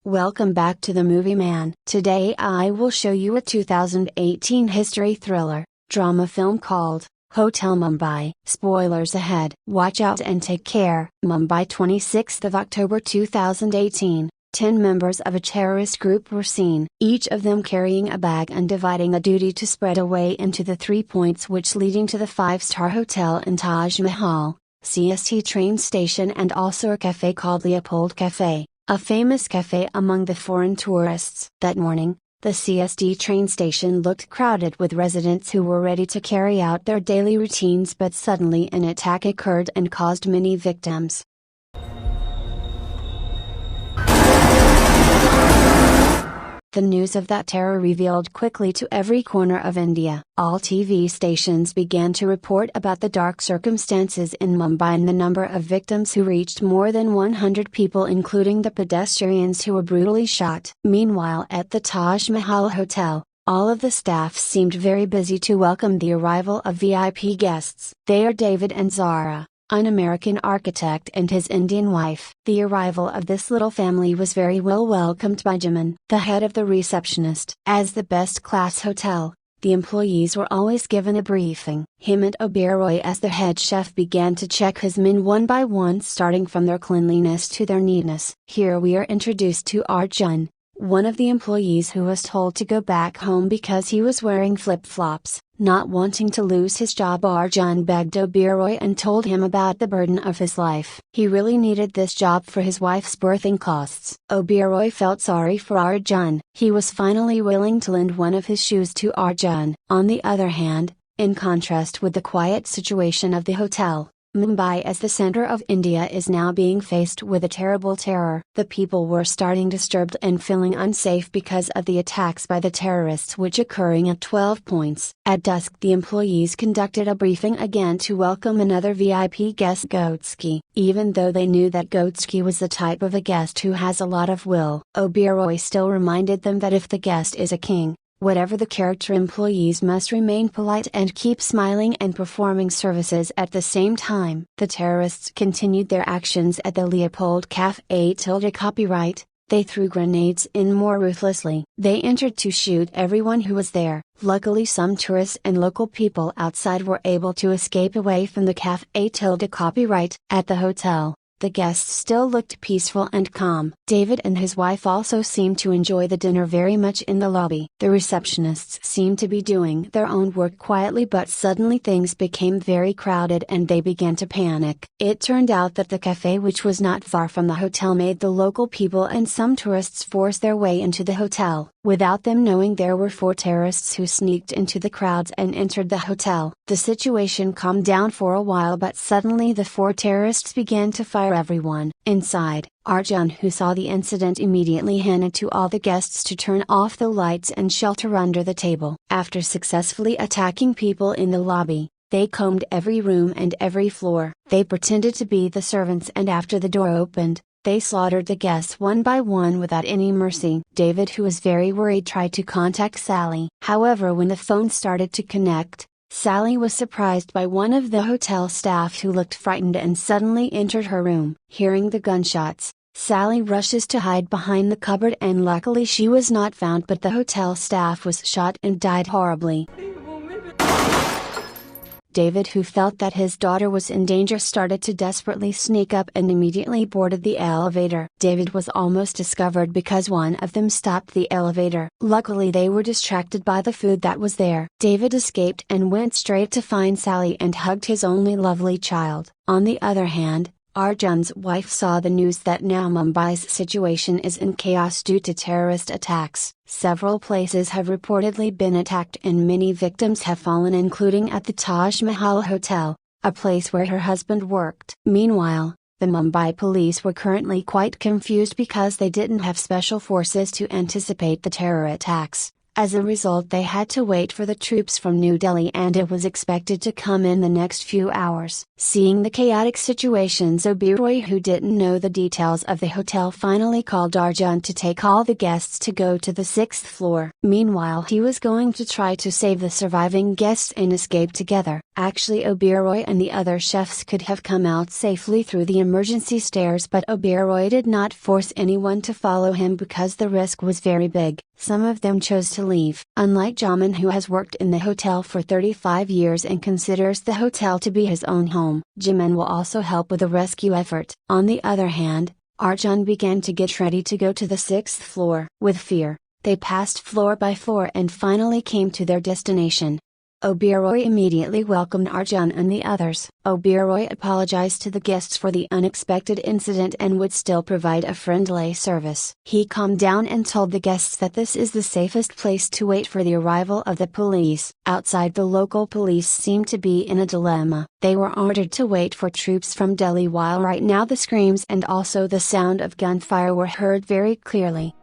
Welcome back to the Movie Man. Today I will show you a 2018 history thriller, drama film called Hotel Mumbai. Spoilers ahead. Watch out and take care. Mumbai, 26th of October 2018. 10 members of a terrorist group were seen, each of them carrying a bag and dividing a duty to spread away into the 3 points which leading to the 5-star hotel in Taj Mahal, CST train station, and also a cafe called Leopold Cafe, a famous cafe among the foreign tourists. That morning, the CST train station looked crowded with residents who were ready to carry out their daily routines, but suddenly an attack occurred and caused many victims. The news of that terror revealed quickly to every corner of India. All TV stations began to report about the dark circumstances in Mumbai and the number of victims who reached more than 100 people, including the pedestrians who were brutally shot. Meanwhile, at the Taj Mahal Hotel, all of the staff seemed very busy to welcome the arrival of VIP guests. They are David and Zara, an American architect, and his Indian wife. The arrival of this little family was very well welcomed by Jiman, the head of the receptionist. As the best class hotel, the employees were always given a briefing. Hemant Oberoi, as the head chef, began to check his men one by one, starting from their cleanliness to their neatness. Here we are introduced to Arjun, one of the employees who was told to go back home because he was wearing flip-flops. Not wanting to lose his job, Arjun begged Oberoi and told him about the burden of his life. He really needed this job for his wife's birthing costs. Oberoi felt sorry for Arjun. He was finally willing to lend one of his shoes to Arjun. On the other hand, in contrast with the quiet situation of the hotel, Mumbai as the center of India is now being faced with a terrible terror. The people were starting disturbed and feeling unsafe because of the attacks by the terrorists which occurring at 12 points. At dusk, the employees conducted a briefing again to welcome another VIP guest, Gotsky. Even though they knew that Gotsky was the type of a guest who has a lot of will, Oberoi still reminded them that if the guest is a king, whatever the character, employees must remain polite and keep smiling and performing services at the same time. The terrorists continued their actions at the Leopold Cafe tilde copyright. They threw grenades in more ruthlessly. They entered to shoot everyone who was there. Luckily, some tourists and local people outside were able to escape away from the cafe tilde copyright. At the hotel, the guests still looked peaceful and calm. David and his wife also seemed to enjoy the dinner very much in the lobby. The receptionists seemed to be doing their own work quietly, but suddenly things became very crowded and they began to panic. It turned out that the cafe, which was not far from the hotel, made the local people and some tourists force their way into the hotel. Without them knowing, there were 4 terrorists who sneaked into the crowds and entered the hotel. The situation calmed down for a while, but suddenly the 4 terrorists began to fire everyone inside. Arjun, who saw the incident, immediately handed to all the guests to turn off the lights and shelter under the table. After successfully attacking people in the lobby, they combed every room and every floor. They pretended to be the servants, and after the door opened, they slaughtered the guests one by one without any mercy. David, who was very worried, tried to contact Sally. However, when the phone started to connect, Sally was surprised by one of the hotel staff who looked frightened and suddenly entered her room. Hearing the gunshots, Sally rushes to hide behind the cupboard, and luckily she was not found, but the hotel staff was shot and died horribly. David, who felt that his daughter was in danger, started to desperately sneak up and immediately boarded the elevator. David was almost discovered because one of them stopped the elevator. Luckily, they were distracted by the food that was there. David escaped and went straight to find Sally and hugged his only lovely child. On the other hand, Arjun's wife saw the news that now Mumbai's situation is in chaos due to terrorist attacks. Several places have reportedly been attacked and many victims have fallen, including at the Taj Mahal Hotel, a place where her husband worked. Meanwhile, the Mumbai police were currently quite confused because they didn't have special forces to anticipate the terror attacks. As a result, they had to wait for the troops from New Delhi, and it was expected to come in the next few hours. Seeing the chaotic situations, Oberoi, who didn't know the details of the hotel, finally called Arjun to take all the guests to go to the 6th floor. Meanwhile, he was going to try to save the surviving guests and escape together. Actually, Oberoi and the other chefs could have come out safely through the emergency stairs, but Oberoi did not force anyone to follow him because the risk was very big. Some of them chose to leave. Unlike Jamin, who has worked in the hotel for 35 years and considers the hotel to be his own home, Jamin will also help with the rescue effort. On the other hand, Arjun began to get ready to go to the 6th floor. With fear, they passed floor by floor and finally came to their destination. Oberoi immediately welcomed Arjun and the others. Oberoi apologized to the guests for the unexpected incident and would still provide a friendly service. He calmed down and told the guests that this is the safest place to wait for the arrival of the police. Outside, the local police seemed to be in a dilemma. They were ordered to wait for troops from Delhi, while right now the screams and also the sound of gunfire were heard very clearly.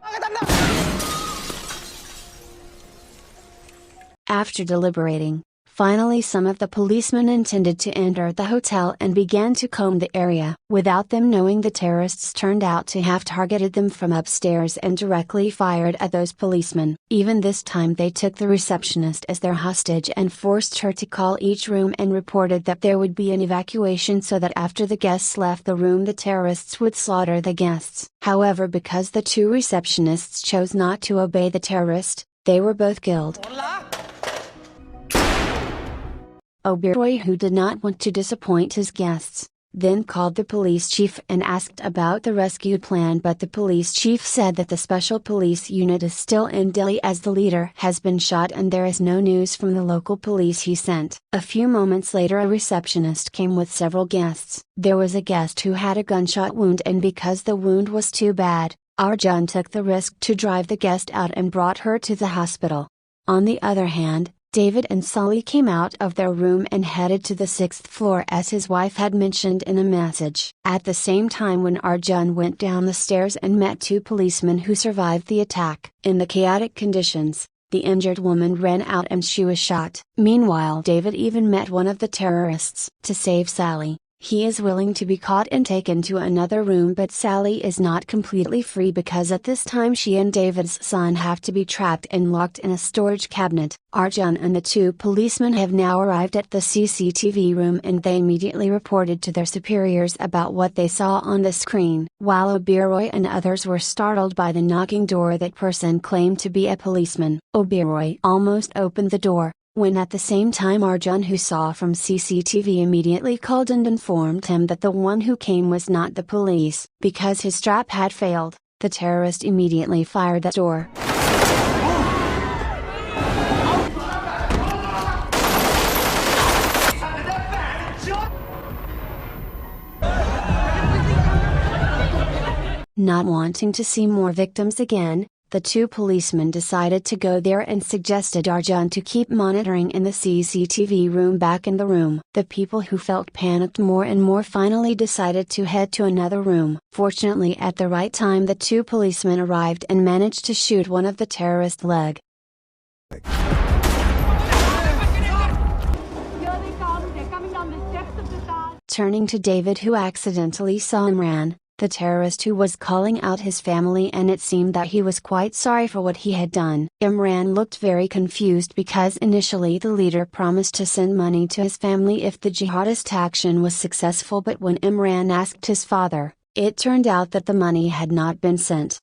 After deliberating, finally some of the policemen intended to enter the hotel and began to comb the area. Without them knowing, the terrorists turned out to have targeted them from upstairs and directly fired at those policemen. Even this time they took the receptionist as their hostage and forced her to call each room and reported that there would be an evacuation so that after the guests left the room the terrorists would slaughter the guests. However, because the two receptionists chose not to obey the terrorist, they were both killed. Oberoi, who did not want to disappoint his guests, then called the police chief and asked about the rescue plan, but the police chief said that the special police unit is still in Delhi as the leader has been shot and there is no news from the local police he sent. A few moments later, a receptionist came with several guests. There was a guest who had a gunshot wound, and because the wound was too bad, Arjun took the risk to drive the guest out and brought her to the hospital. On the other hand, David and Sally came out of their room and headed to the 6th floor as his wife had mentioned in a message. At the same time, when Arjun went down the stairs and met two policemen who survived the attack. In the chaotic conditions, the injured woman ran out and she was shot. Meanwhile, David even met one of the terrorists. To save Sally, he is willing to be caught and taken to another room, but Sally is not completely free because at this time she and David's son have to be trapped and locked in a storage cabinet. Arjun and the two policemen have now arrived at the CCTV room and they immediately reported to their superiors about what they saw on the screen. While Oberoi and others were startled by the knocking door that person claimed to be a policeman. Oberoi almost opened the door, when at the same time Arjun, who saw from CCTV, immediately called and informed him that the one who came was not the police. Because his trap had failed, the terrorist immediately fired the door. Not wanting to see more victims again, the two policemen decided to go there and suggested Arjun to keep monitoring in the CCTV room back in the room. The people who felt panicked more and more finally decided to head to another room. Fortunately, at the right time the two policemen arrived and managed to shoot one of the terrorist's leg. Turning to David, who accidentally saw Imran, the terrorist who was calling out his family, and it seemed that he was quite sorry for what he had done. Imran looked very confused because initially the leader promised to send money to his family if the jihadist action was successful, but when Imran asked his father, it turned out that the money had not been sent.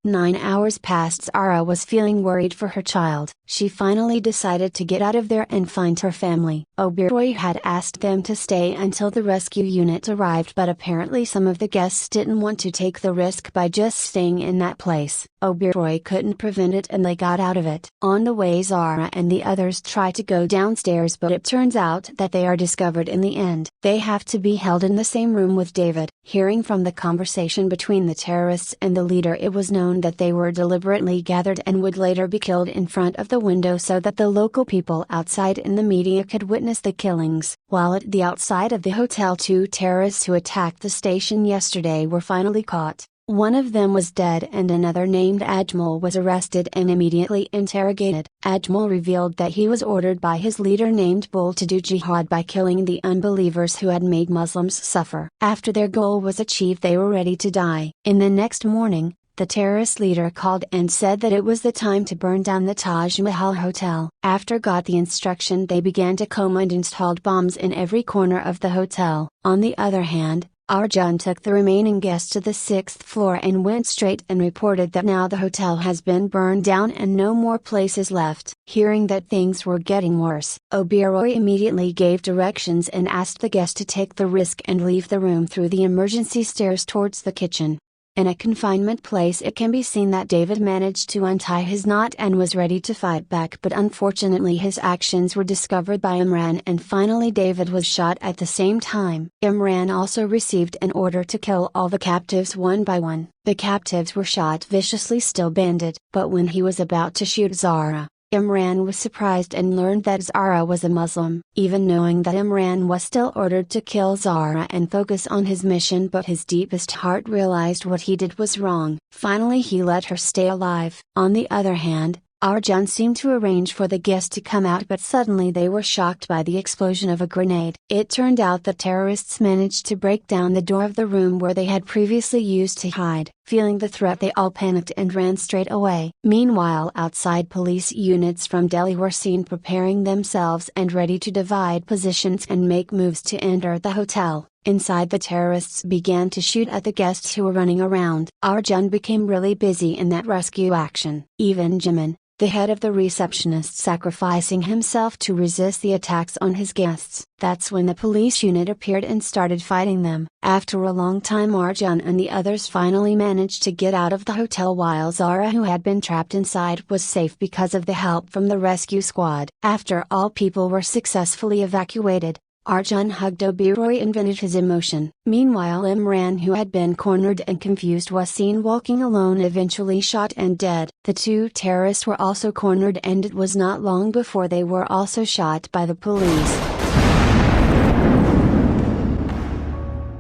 9 hours passed. Zara was feeling worried for her child. She finally decided to get out of there and find her family. Oberoi had asked them to stay until the rescue unit arrived, but apparently some of the guests didn't want to take the risk by just staying in that place. Oberoi couldn't prevent it and they got out of it. On the way, Zara and the others try to go downstairs, but it turns out that they are discovered in the end. They have to be held in the same room with David. Hearing from the conversation between the terrorists and the leader, it was known that they were deliberately gathered and would later be killed in front of the window so that the local people outside in the media could witness the killings. While at the outside of the hotel, two terrorists who attacked the station yesterday were finally caught. One of them was dead and another named Ajmal was arrested and immediately interrogated. Ajmal revealed that he was ordered by his leader named Bull to do jihad by killing the unbelievers who had made Muslims suffer. After their goal was achieved, they were ready to die. In the next morning, the terrorist leader called and said that it was the time to burn down the Taj Mahal hotel. After got the instruction, they began to come and installed bombs in every corner of the hotel. On the other hand, Arjun took the remaining guests to the 6th floor and went straight and reported that now the hotel has been burned down and no more places left. Hearing that things were getting worse, Oberoi immediately gave directions and asked the guests to take the risk and leave the room through the emergency stairs towards the kitchen. In a confinement place, it can be seen that David managed to untie his knot and was ready to fight back, but unfortunately his actions were discovered by Imran and finally David was shot at the same time. Imran also received an order to kill all the captives one by one. The captives were shot viciously, still banded, but when he was about to shoot Zara, Imran was surprised and learned that Zara was a Muslim. Even knowing that Imran was still ordered to kill Zara and focus on his mission, but his deepest heart realized what he did was wrong. Finally he let her stay alive. On the other hand, Arjun seemed to arrange for the guests to come out, but suddenly they were shocked by the explosion of a grenade. It turned out that terrorists managed to break down the door of the room where they had previously used to hide. Feeling the threat, they all panicked and ran straight away. Meanwhile, outside, police units from Delhi were seen preparing themselves and ready to divide positions and make moves to enter the hotel. Inside, the terrorists began to shoot at the guests who were running around. Arjun became really busy in that rescue action. Even Jimin, the head of the receptionist, sacrificing himself to resist the attacks on his guests. That's when the police unit appeared and started fighting them. After a long time, Arjun and the others finally managed to get out of the hotel, while Zara, who had been trapped inside, was safe because of the help from the rescue squad. After all people were successfully evacuated, Arjun hugged Oberoi and vented his emotion. Meanwhile, Imran, who had been cornered and confused, was seen walking alone, eventually shot and dead. The two terrorists were also cornered and it was not long before they were also shot by the police.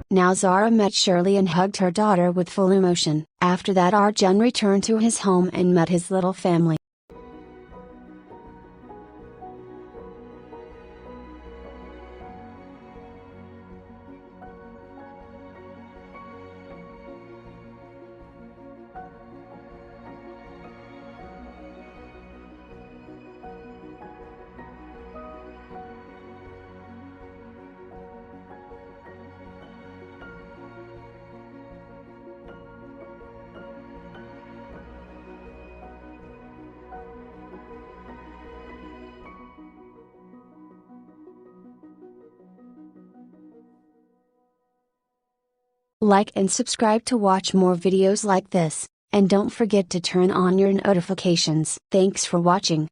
Now Zara met Shirley and hugged her daughter with full emotion. After that, Arjun returned to his home and met his little family. Like and subscribe to watch more videos like this, and don't forget to turn on your notifications. Thanks for watching.